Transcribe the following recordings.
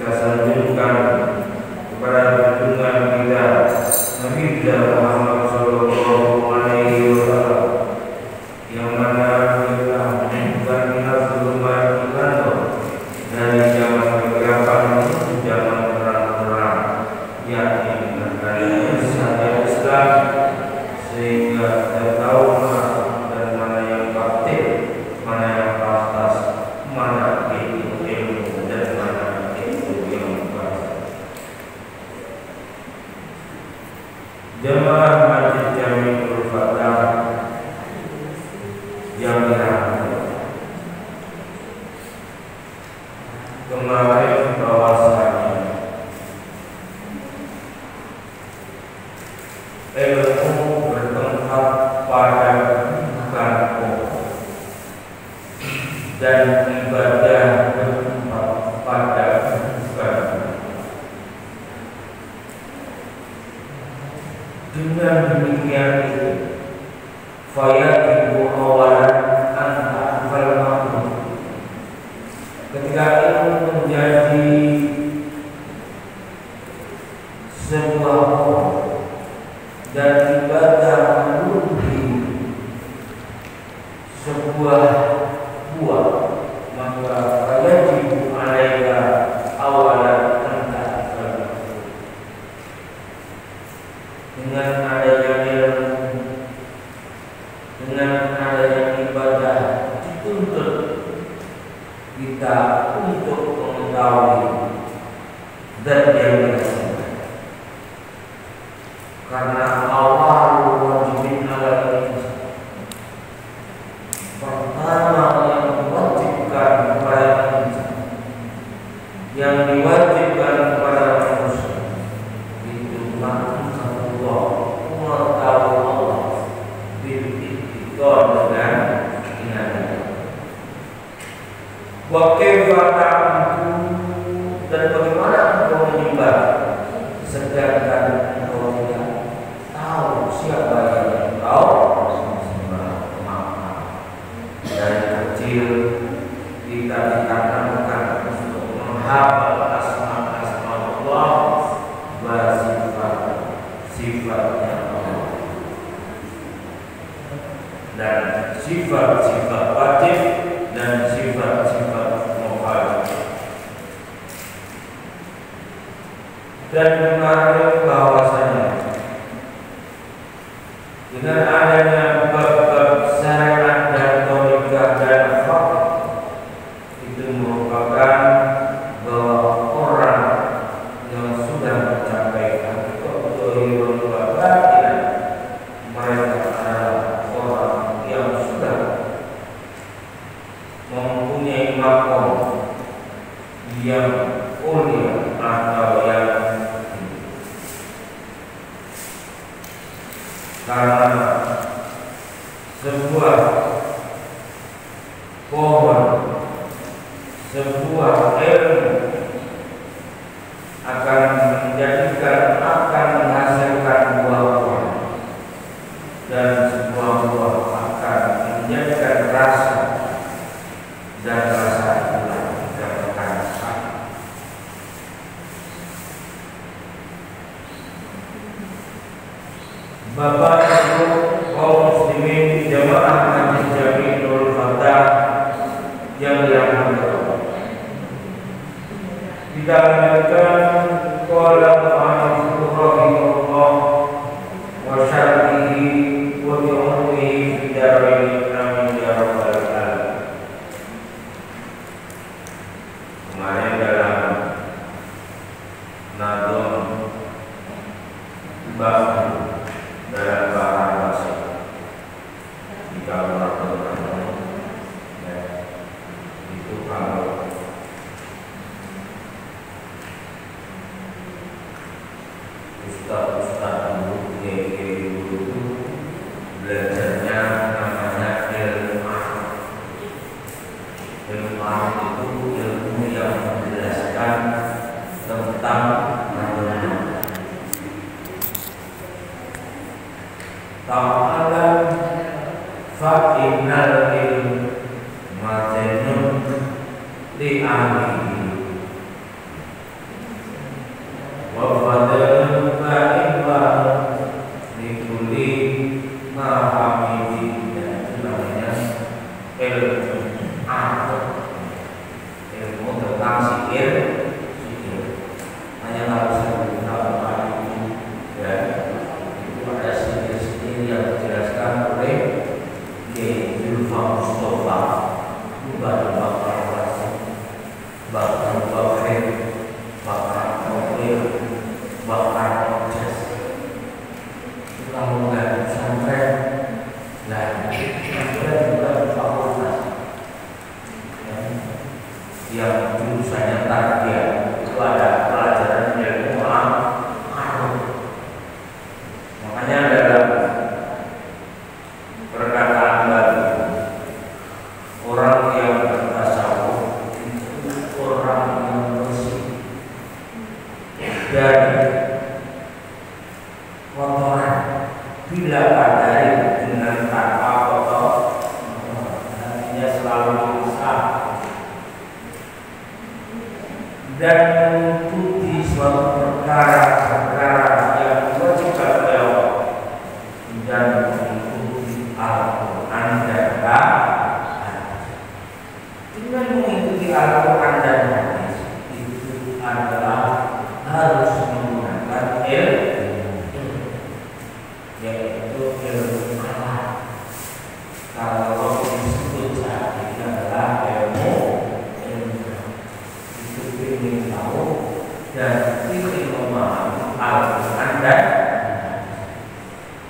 kita sanjungkan kepada junjungan kita Nabi Muhammad Sallallahu Alaihi Wasallam, yang mana kita bukan kita sebelumnya dari zaman kegelapan menuju zaman terang-terang, yakni dengan adanya syariat Islam, sehingga kita tahu mana dan mana yang batil, mana yang pantas, mana itu ilmu dan mana itu yang batil. Jemaah Masjid Jami'ul Fatah yang dirahmati, kemarin bahwasanya ilmu bertempat pada bukan pokok dan ibadah bertempat pada bukan. Dengan demikian itu, fayajibu awalan anta fal ma'ruf. Ketika ilmu menjadi sebuah pokok dan ibadah menjadi sebuah buah, maka fayajibu alaika awalan anta fal ma'ruf. Dengan adanya ilmu, dengan adanya ibadah, dituntut kita untuk mengetahui zat yang kita, karena awal wajibin ala insan, pertama yang diwajibkan kepada insan, yang diwajibkan kepada manusia itu ma'rifatullah, mengetahui Allah bil i'tiqad, dengan ingat. Wa kaifa ta'budu, dan bagaimana engkau menyembah sedangkan engkau tidak tahu siapa yang engkau sembah. Dari kecil kita ditanamkan untuk menghafal asma-asma Allah wa sifat-sifatnya Allah, dan sifat-sifat wajib dan sifat-sifat mukhalaf. Dan kemarin bahwasanya dengan adanya bab-bab syariat dan thariqah dan hak, itu merupakan bahwa orang yang sudah mencapai al-qadrul batin, mereka adalah orang yang sudah mempunyai makom yang mulia atau yang tinggi. Karena sebuah pohon, sebuah ilmu akan menghasilkan buah-buah, dan sebuah buah akan menjadikan rasa, dan rasa itulah dikatakan hak. Bapak Ibu kaum muslimin jamaah Masjid Jami'ul Fatah yang dirahmati Allah, kita lanjutkan qala al-mu'allif rahimahullah wa syar'ihi wa bi'umrihi fi darain amin ya rabbal alamin. Kemarin dalam nadom bab dalam bahasa jika orang itu kalau ustaz dulu itu belajarnya namanya ilmu. Ilmu itu ilmu yang menjelaskan tentang ta'alam fa'innal ilmu majenun li ahlihi. fadlun wa likuli mahamidi, dan itu namanya ilmu ilmu tentang sihir. Hanya harus kita ini ya, itu ada sihir yang dijelaskan oleh Kiai Zulfa Mustafa, Bapak kalau nggak pesantren, nah pesantren juga fakultas yang jurusannya tarbiyah, itu ada pelajaran ilmu arus. Makanya dalam perkataan baru, orang yang bertasawuf itu orang yang bersih dari kotoran, bila kadari dengan tanpa kotor, hatinya selalu berusaha dan mengikuti suatu perkara yang diwajibkan oleh Allah dan mengikuti Al-Quran dan hadis. Dengan mengikuti Al-Quran dan hadis itu adalah harus menggunakan ilmu, yaitu ilmu alat. Kalau disebut saat ini adalah ilmu itu ingin tahu dan ingin memahami Al-Quran dan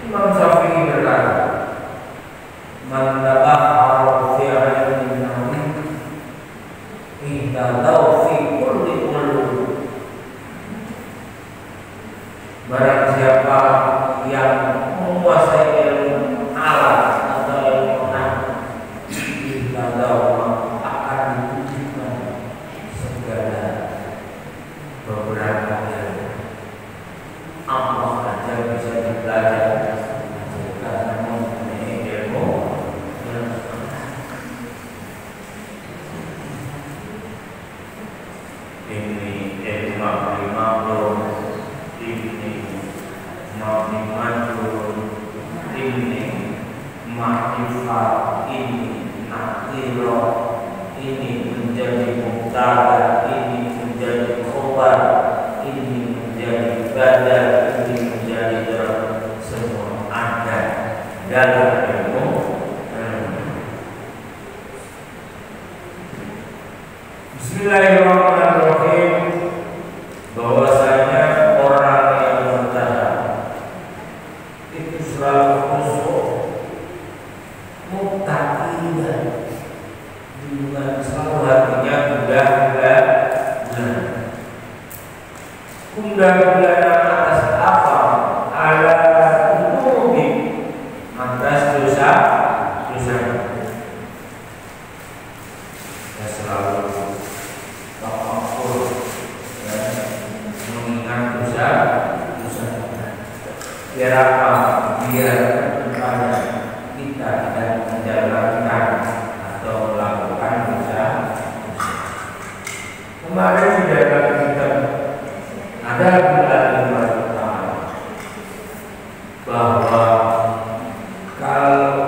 Imam Syafi'i berkata, man tabahara fi ilmin nawi ihdalau fi kulli ulum. Barang siapa yang menguasai ilmu alat atau ilmu akan dibutuhkan segala beberapa ilmu. Apa saja bisa dipelajari karena mempunyai ilmu. Ini ilmu makhluk, ini makhluk, ini makrifat, ini nakiro, ini menjadi mubtada, ini menjadi khobar, ini menjadi badal, ini menjadi dzarf, semua ada dalam ilmu. Bismillahirrahmanirrahim. Bahwasanya orang yang bertasawuf itu selalu khusyuk, muttaqiyah, dengan selalu hatinya gundah-gulana atas apa? Ala dunubi, atas dosa. Ya selalu tafakur, mengingat dosa. Biar apa? Biar kepada kita tidak menjalankan atau melakukan dosa. Kemarin sudah kita ada bulan pertama bahwa kalau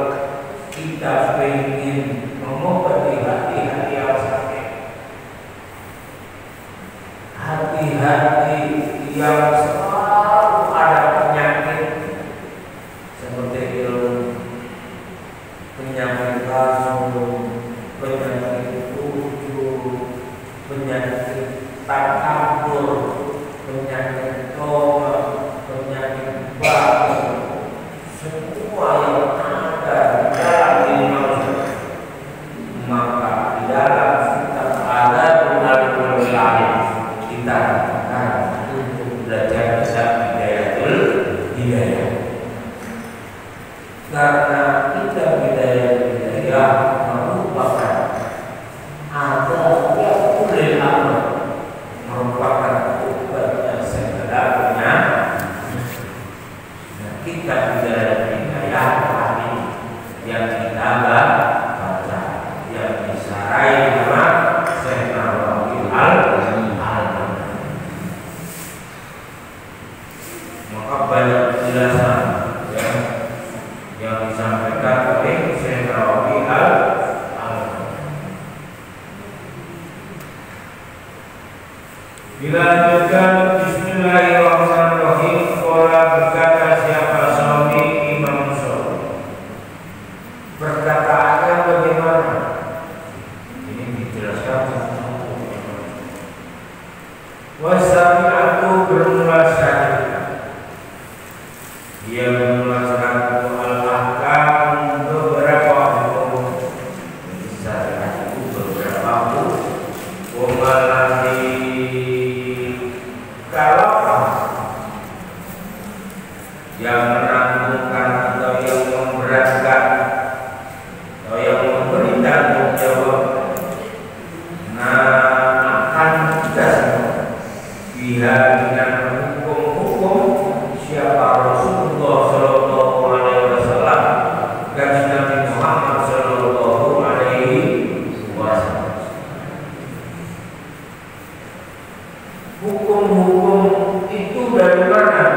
kita ingin mengobati hati-hati yang sakit, hati-hati yang selalu ada penyakit seperti penyakit kasur, penyakit tujuh, penyakit takabur, penyakit koma, penyakit batuk, semua yang ada di dalam diri manusia, maka di dalam kitab ada benar-benar lain kita akan untuk belajar bisa hidayah. Karena kita hidayah merupakan ada yang boleh amal, merupakan obatnya segala penyakit. Kita hidayah ini yang kita baca, yang disarai nama Syekh Nawawi al Dilanjutkan Bismillahirrahmanirrahim. Qala berkata siapa suami Imam Syafi'i. Perkataannya bagaimana? Ini dijelaskan wasami'atu bermula syahid. Dia menjelaskan al-ahkam beberapa hukum. Syariat itu beberapa hukum. Kalau yang menanggungkan atau yang memberatkan atau yang memberi tanggung jawab, akan kita semua pihak dengan hukum-hukum siapa Rasulullah Sallallahu Alaihi Wasallam dan Nabi Muhammad Sallallahu Alaihi Wasallam. Hukum-hukum itu dari mana?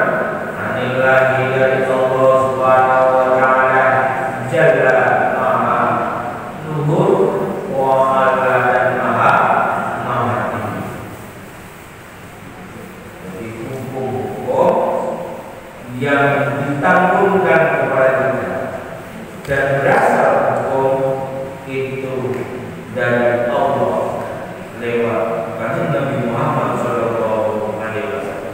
Anillahi dari Allah Subhanahu Wa Taala Jalla Maha Luhur wa Ala dan Maha Tinggi. Jadi hukum-hukum yang ditanggungkan kepada kita dan berasal hukum itu dari Allah lewat kanjeng Nabi Muhammad Sallallahu Alaihi Wasallam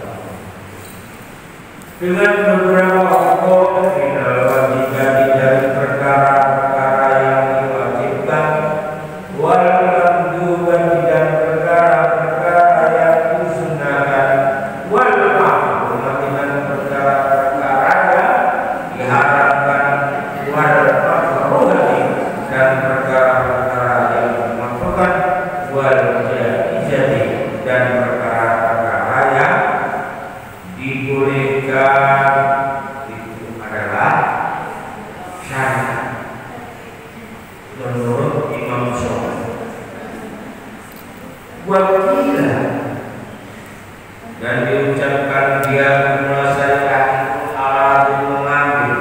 dengan beberapa hukum minal wajibati dari perkara-perkara yang diwajibkan wal mandubati dan perkara-perkara yang disunahkan wal ma'rufati dan perkara-perkara yang diharapkan wal makruhati dan perkara-perkara yang dimakruhkan wal jaizati dan perkara-perkara yang dibolehkan. Itu adalah syariat menurut Imam Syafi'i. Wakila dan diucapkan dia menguasai alat mengambil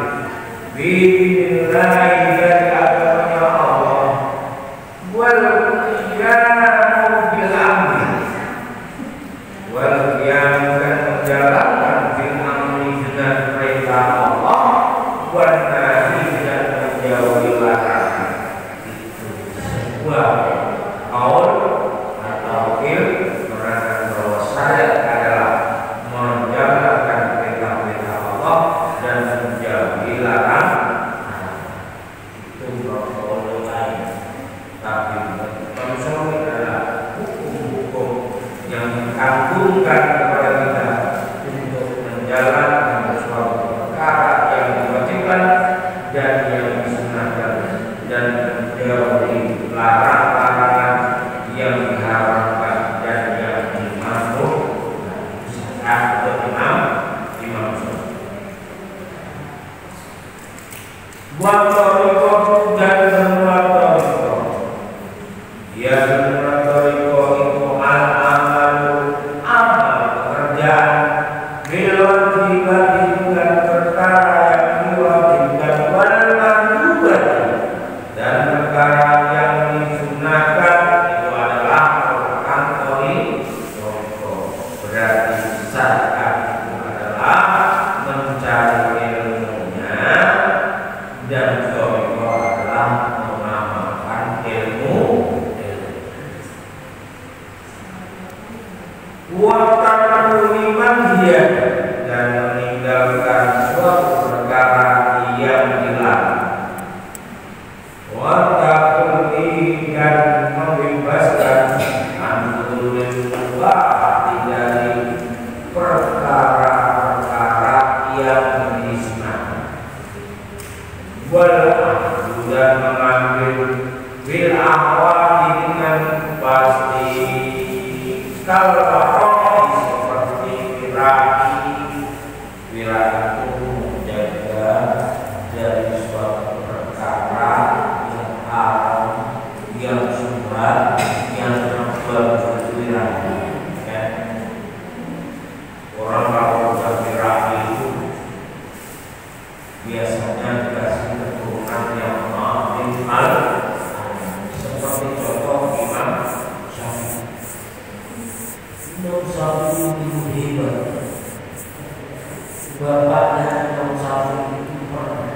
billahi dari agamanya Allah wal qiyamu bil amri wal qiyamu dan menjalankan bil amri dengan perintah Allah wal nahi dan menjauhi larangan. Itu sebuah qaul atau fil menerangkan bahwa syariat adalah menjalankan perintah-perintah Allah dan menjauhi larangan. Itu qaul lain. Tapi konsol adalah hukum-hukum yang ditanggungkan kepada kita untuk menjalankan suatu perkara yang diwajibkan dan yang disunahkan dan menjauhi larangan yang diharamkan dan yang dimakruhkan. Atau Imam Syafi'i. Buat toriko dan berbuat toriko. Ya berbuat toriko itu amal pekerjaan diwajibkan dengan perkara yang diwajibkan wal mandubah dan perkara yang disunahkan. Itu adalah merupakan toriko. Berarti syariat itu adalah mencari ilmunya dan toriko adalah mengamalkan ilmu. Waktu liman dia dan meninggalkan suatu perkara yang dilarang. Waktu dan membebaskan antulil mubah dari perkara-perkara yang disunahkan. Walau dan mengambil bil ahwati dengan pasti. Kalau seperti wirai itu menjaga dari suatu perkara yang haram, yang syubhat, yang terbuat wirai. Orang kalau udah wirai itu biasanya dikasih keturunan yang mahal, seperti contoh Imam Syafi'i. Imam Syafi'i itu hebat. Bapaknya Imam Syafi'i itu pernah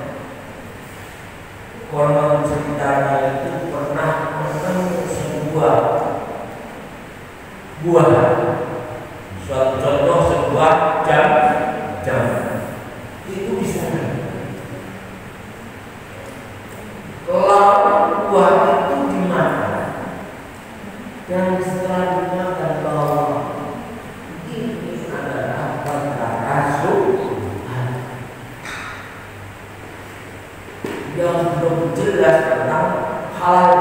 konon ceritanya itu pernah menang sebuah buah. Suatu contoh sebuah jam itu bisa. Kalau buah itu dimakan dan setelah dimakan bahwa ini adalah perkara Tuhan yang belum jelas tentang hal,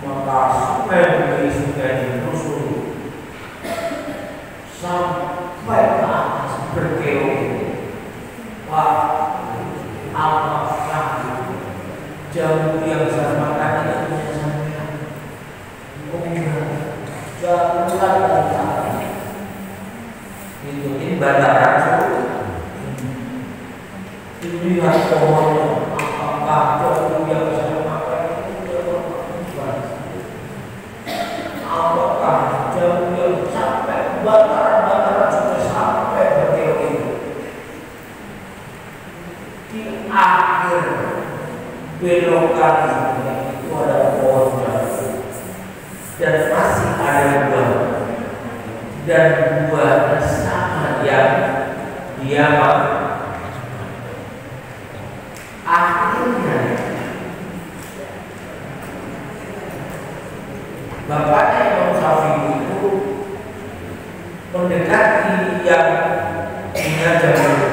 maka supaya ditelusuri sampai ke atas berkeok. Pak, apakah jamu yang saya makan itu punya sampean? Oh enggak, jangan tanya. Itu ini bantaran dilihat pohonnya, apakah jamu yang saya makan itu punya sampean? Apakah jamu yang sampai bantaran sudah sampai berkeok itu? Di akhir belokan itu ada pohon jambu dan masih ada buah, dan buahnya sama yang dia makan. Akhirnya bapaknya Imam Syafi'i itu mendekati yang punya jambu,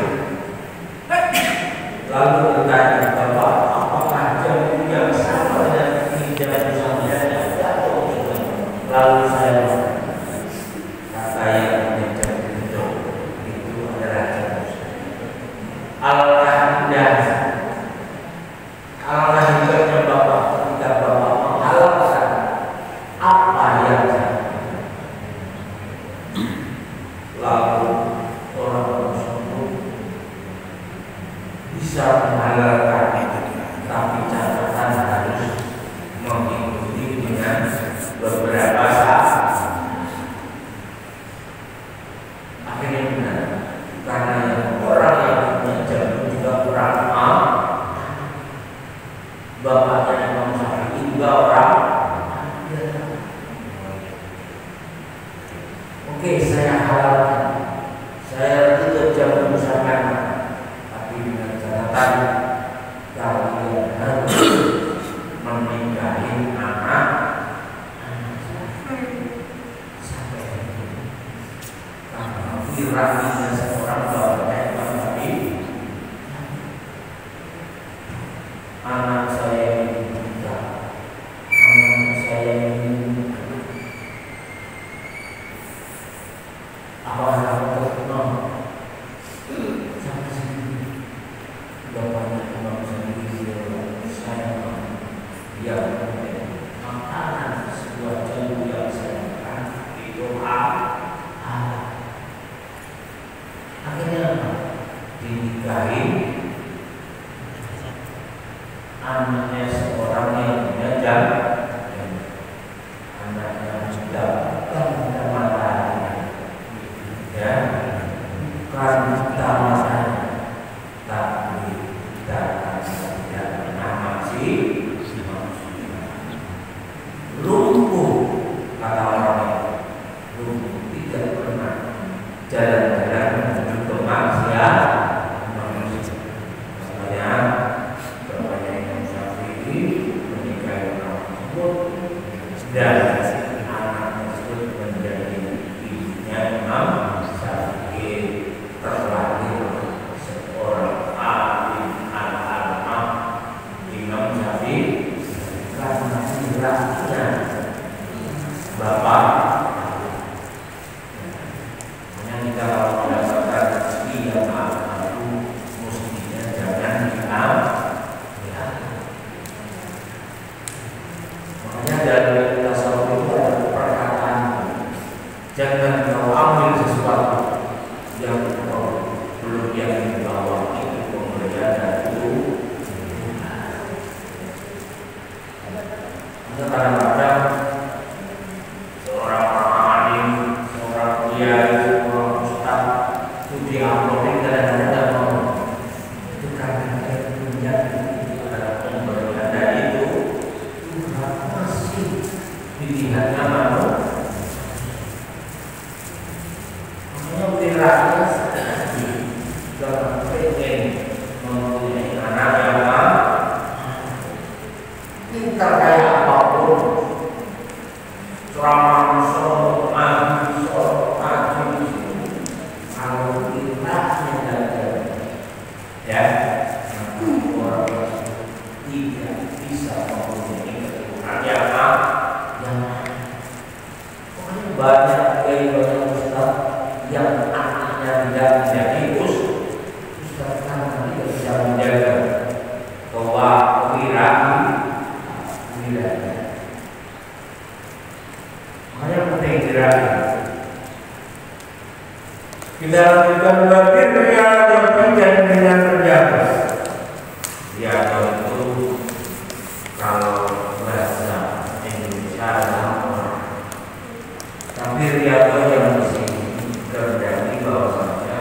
lalu bertanya, Bapak, apakah jamu yang sama dengan ini jamu sampean? Lalu saya kata yang punya jamu itu adalah jamu. Alangkah indahnya, alangkah hidupnya Bapak ketika Bapak menghalalkan apa yang lalu orang tersebut bisa menghalalkan, tapi catatan harus mengikuti dengan beberapa syarat. Akhirnya benar, karena orang yang punya jamu juga orang bapaknya Imam Syafi'i juga orang. Oke, saya halalkan, saya tutup jamu sampean, tapi dengan catatan kalian harus menikahi anak sampai karena firasatnya seorang bapaknya Imam Syafi'i, anak saya ini buta, anak saya ini apa yang terkenal sampai sini. Bapaknya Imam Syafi'i, saya yang makanan sebuah jamu yang saya makan itu halal. Akhirnya dinikahi anaknya seorang yang punya jamu, anaknya sudah bukan matanya, ya, bukan kita matanya, tapi kita tidak nama si lumpuh, kata orang lumpuh, tidak pernah jalan-jalan menuju ke maksiat. Makanya bapaknya Imam Syafi'i menikahi orang tersebut dan anak tersebut menjadi ibunya Imam Syafi'i. Terlahir seorang alim al-alamah Imam Syafi'i karena firasatnya bapak. Hanya kita kalau mendapatkan rezeki yang aku mestinya jangan diam. Makanya dari tasawuf itu ada perkataan, jangan kau ambil sesuatu yang kau belum yakin bahwa itu pemberian dari Tuhan. Kadang-kadang seorang alim, seorang dia Ustaz itu di amplopin kadang-kadang tidak mau. Itu karena dia punya itu adalah pemberi Anda itu masih pilihannya mana? Makanya perilakunya sekali dalam pengen mempunyai anak yang pintar kayak apapun, ceramah solo maju kalau ikhlasnya ada ya, orang tidak bisa mempunyai keturunan yang pokoknya banyak ustaz yang anaknya tidak menjadi ustaz kan tidak bisa menjaga bahwa kewirausahaan. Makanya penting gerakan. Kita lanjutkan lagi riyadhah dan dengan terjaga. Riyadhah itu kalau bahasa Indonesia sama, tapi riyadhah yang di sini terjadi bahwasanya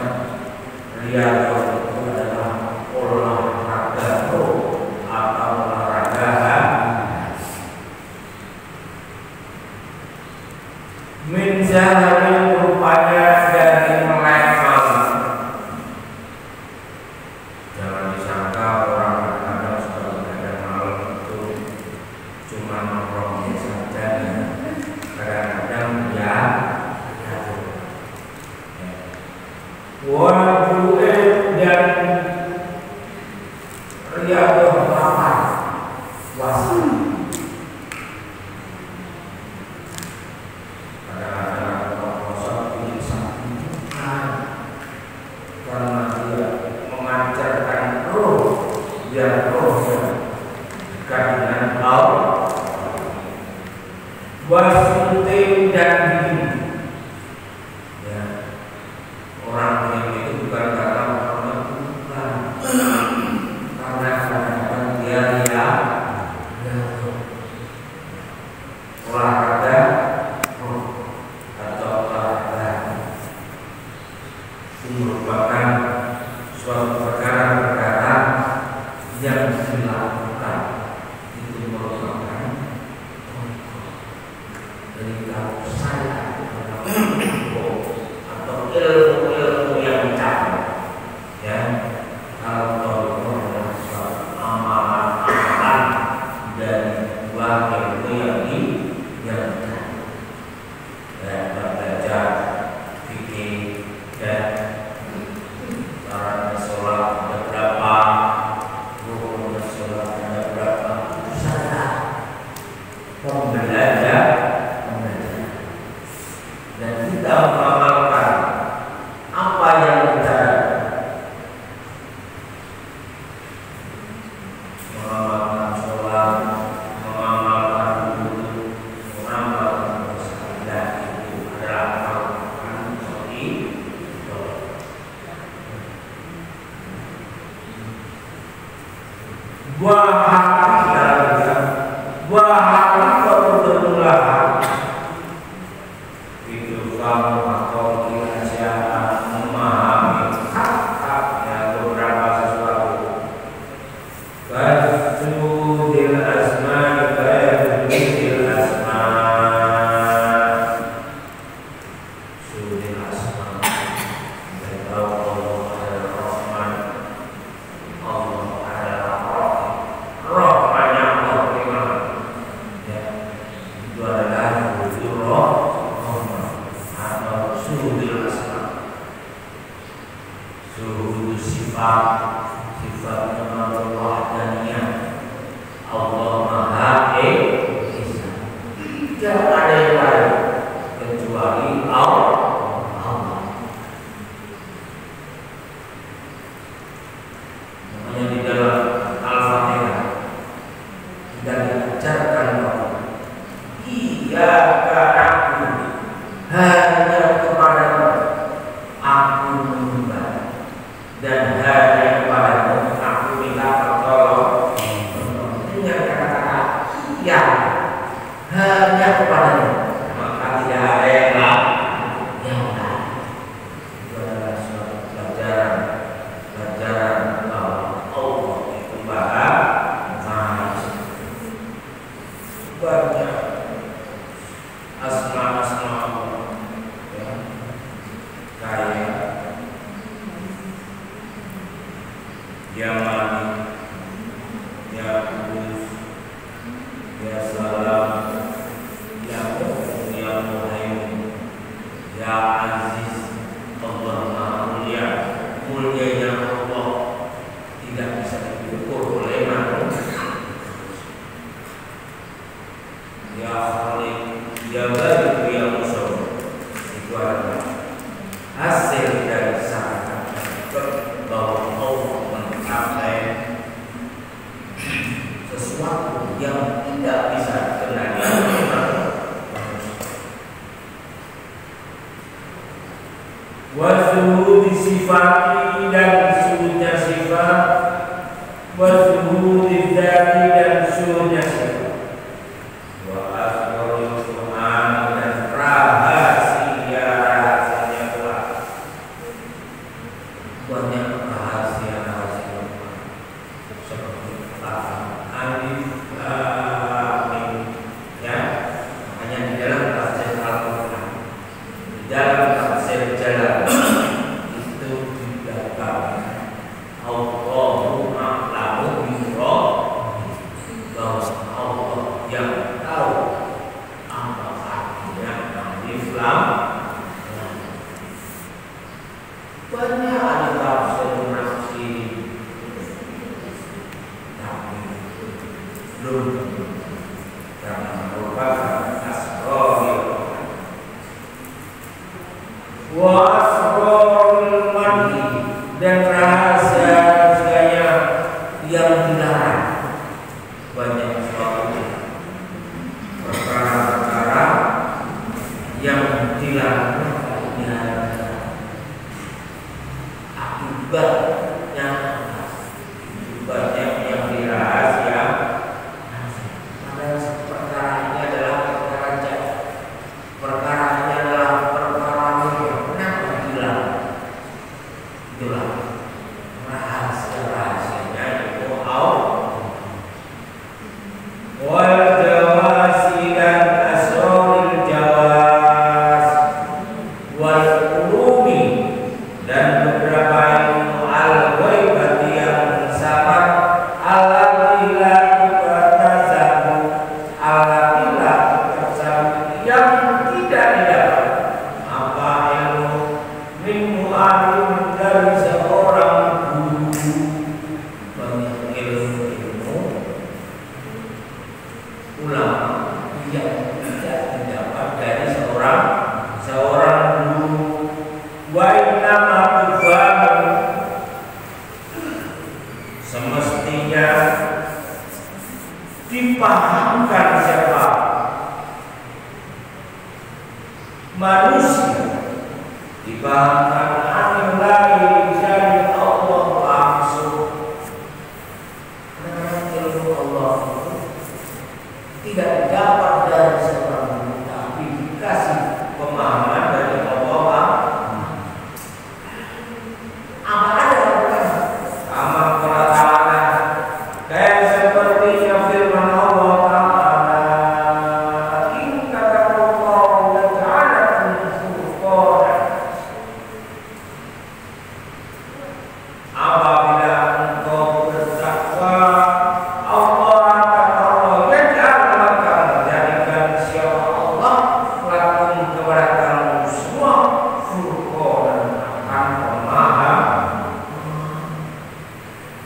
riyadhah itu adalah olahraga roh atau olahraga min zaharil rupanya dari melek malam. Jangan disangka orang kadang suka begadang malam itu cuma nongkrongnya saja. Kadang-kadang dia wajib dan riyadhah lapar puasa. Biar rohnya dekat dengan Allah, wasutim dan dingin. Ya, orang yang itu bukan karena orang bukan, karena kadang-kadang dia olahraga atau olahraga itu merupakan suatu perkara yang dilakukan itu merupakan dari kalau saya atau ilmu yang mencapai ya, kalau adalah suatu amalan dan dua ilmu yang belajar fikih dan cara sholat ada berapa, belajar dan kita mengamalkan apa yang kita mengamalkan sholat, mengamalkan wudhu, mengamalkan puasa, dan itu adalah merupakan seperti itu. Itu kamu atau kiranya memahami hak-haknya beberapa sesuatu. Kasudil asma kasudil asma sudil asma. Dan tahu Allah adalah Rahman, Allah adalah Rahim. Rahmannya Allah bagaimana? Ya, itu adalah wujud roh atau suhudul asma, suhudul sifatnya Allah daniyah. Allah Maha Esa, tidak ada yang lain kecuali Allah. Makanya di dalam Al-Fatihah kita diajarkan bahwa iyyaka na'budu, hanya kepadamu aku menyembah dan hanya kepadamu aku minta pertolongan. Dengan kata-kata iya, hanya kepada Ya Malik, Ya Kudus, Ya Salam, Ya Mu'min, Ya Muhaimin, Ya Aziz. Allah Maha Mulia. Mulianya Allah tidak bisa diukur oleh manusia. Ya Khalik, Ya Barik, Ya Musawwir. Itu adalah hasil dari syahadat bahwa Allah mencapai sesuatu yang tidak bisa dikendalikan oleh manusia. Wazuhudi sifati dan suhudnya sifat, wazuhudi dzati dan suhudnya sifat, wa asrarul Quran dan rahasia-rahasianya Quran. Banyak rahasia-rahasia seperti alif lam mim, ya, hanya di dalam tafsir Al-Quran, di dalam tafsir Jalal itu didapatkan Allahu a'lamu bimuradihi, bahwa Allah yang tahu apa artinya alif lam mim. Banyak ada tafsir nafsi, tapi belum tentu, karena merupakan asrarul wa asrarul madhi dan rahasia-rahasianya yang dilarang. Banyak suatu perkara-perkara yang dilarang akibatnya banyak yang dirahasia. Padahal perkara ini adalah perkara jahat. Perkara ini adalah perkara yang kenapa dilarang? Itulah rahasia-rahasianya itu wal jawasi dan asrarul jawas wal ulumi dan beberapa ilmu al-ghaibati yang samar allati la tutazabu, allati la tutazabu yang tidak didapat apa ilmu min mu'alim dari seorang guru. Banyak ilmu ulama yang tidak didapat dari seorang guru. Wa innama tufahamu, semestinya dipahamkan siapa? Manusia. Dipahamkan anillahi dari Allah langsung. Karena ilmu Allah tidak didapat dari seorang guru, tapi dikasih pemahaman dari Allah. Apa ada bukan? Sama Ta'ala, kayak sepertinya firman Allah Ta'ala, in katakallahu laja'alakum furqana. Apabila engkau bertakwa, Allah akan menjadikan siapa Allah lakum kepada kamu semua furqan, akan pemahaman,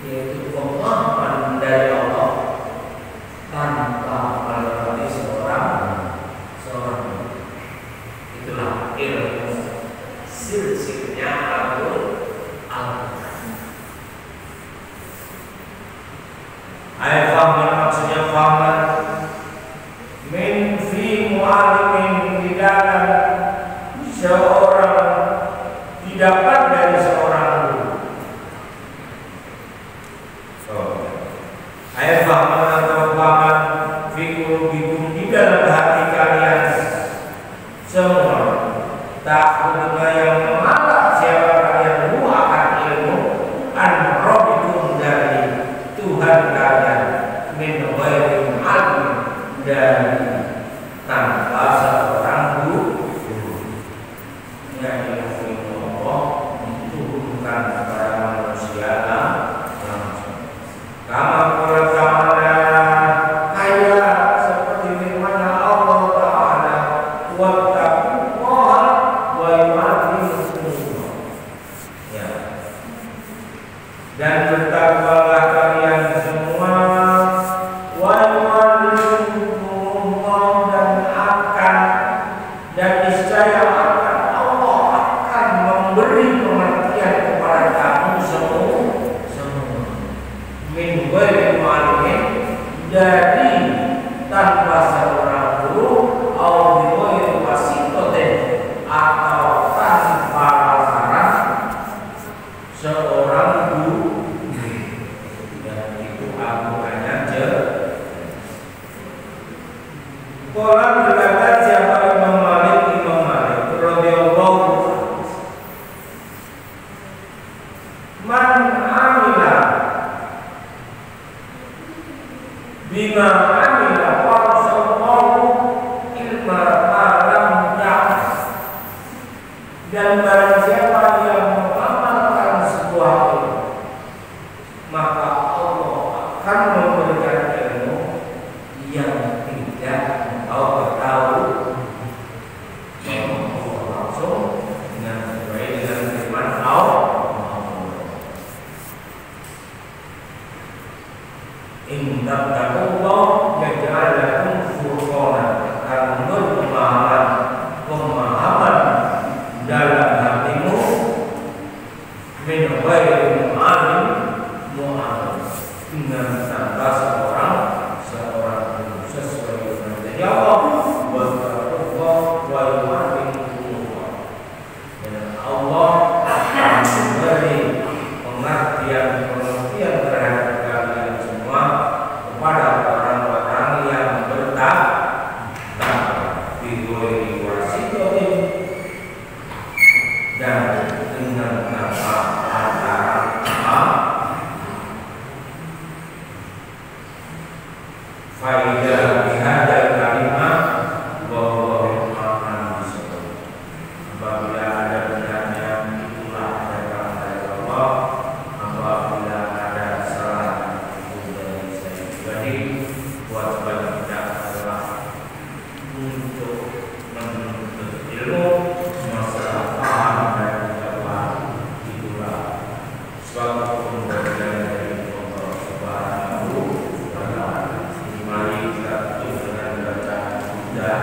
yaitu pemahaman dari Allah tanpa melewati seorang. Itulah ilmu silsilnya Al-Quran. Ayat fahman maksudnya fahman min fi mu'alimin, di dalam seorang, didapat dari seorang guru. Ayat fahman atau fahman fi qulubikum, di dalam hati kalian semua. Takutnya yang mengalah siapa kalian akan ilmu an rabbikum, dari Tuhan kalian, min ghairi alim, dari tanpa seorang guru. Yang ilmu Allah diturunkan kepada manusia langsung. dan bertakwalah kalian semua, wa yu'allimukumullah, dan niscaya Allah akan memberi pengertian kepada kamu semua min ghairi mu'allim, dari tanpa seorang guru, au bi ghairi wasitotin, atau tanpa saran seorang guru. Dan itu agungannya Qala berkata siapa Imam Malik radhiyallahu man amila bima amila warsallahu ilma alam ya'lam, dan barang siapa yang mengamalkan sebuah ilmu, maka Allah akan memberikan ilmu yang tidak engkau tahu. Langsung dengan sesuai dengan firman Allah, in tattaqullah yaj'al lakum furqana, akan memberi pemahaman dalam hatimu, min ghairi mu'allim, dengan tanpa seorang sesuai dengan Allah, wa taqullah wa yu'allimukumullah, dan Allah akan memberi pengertian terhadap kalian semua kepada orang-orang yang bertakwa, bi ghairi wasitotin, dan dengan nama faidah bihadal kalimah bahwa akan disebut. Apabila ada benarnya, itulah ada dari Allah. Apabila ada salah, itu dari saya. Jadi kewajiban kita adalah untuk menuntut ilmu, masalah paham dan jawab. Itulah suatu pembelajaran dari Allah Subhanahu wa Ta'ala. Mari kita tutup dengan bacaan dan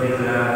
Alhamdulillah.